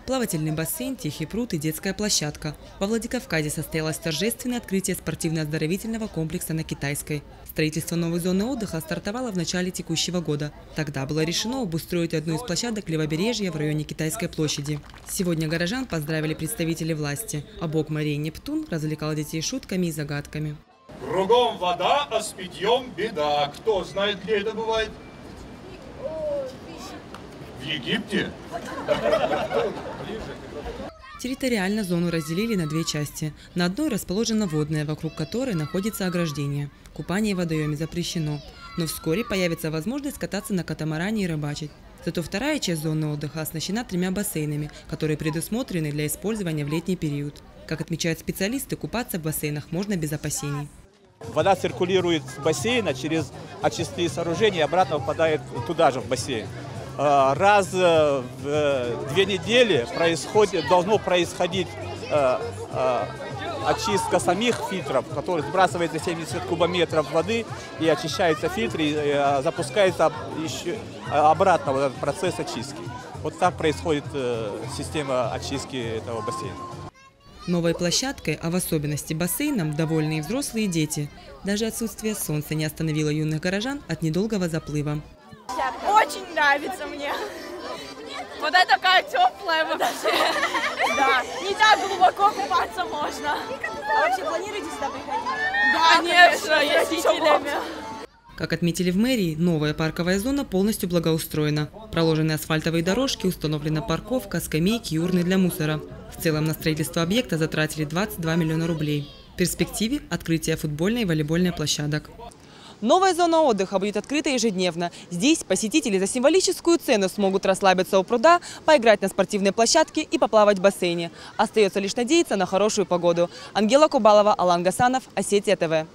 Плавательный бассейн, тихий пруд и детская площадка. Во Владикавказе состоялось торжественное открытие спортивно-оздоровительного комплекса на Китайской. Строительство новой зоны отдыха стартовало в начале текущего года. Тогда было решено обустроить одну из площадок левобережья в районе Китайской площади. Сегодня горожан поздравили представители власти, а бог морей Нептун развлекал детей шутками и загадками. Кругом вода, а с питьем беда. Кто знает, где это бывает? В Египте? Территориально зону разделили на две части. На одной расположена водная, вокруг которой находится ограждение. Купание в водоеме запрещено. Но вскоре появится возможность кататься на катамаране и рыбачить. Зато вторая часть зоны отдыха оснащена 3 бассейнами, которые предусмотрены для использования в летний период. Как отмечают специалисты, купаться в бассейнах можно без опасений. Вода циркулирует с бассейна через очистные сооружения и обратно попадает туда же, в бассейн. Раз в 2 недели должно происходить очистка самих фильтров, которые сбрасывается 70 кубометров воды и очищаются фильтры, и запускается еще обратно вот этот процесс очистки. Вот так происходит система очистки этого бассейна. Новой площадкой, а в особенности бассейном, довольны и взрослые и дети. Даже отсутствие солнца не остановило юных горожан от недолгого заплыва. Очень нравится мне. Вода такая теплая вообще. Да, не так глубоко купаться можно. А вообще планируете сюда приходить? Да, конечно, если Как отметили в мэрии, новая парковая зона полностью благоустроена. Проложены асфальтовые дорожки, установлена парковка, скамейки и урны для мусора. В целом на строительство объекта затратили 22 миллиона рублей. В перспективе открытие футбольной и волейбольной площадок. Новая зона отдыха будет открыта ежедневно. Здесь посетители за символическую цену смогут расслабиться у пруда, поиграть на спортивной площадке и поплавать в бассейне. Остается лишь надеяться на хорошую погоду. Ангела Кубалова, Алан Гасанов, Осетия ТВ.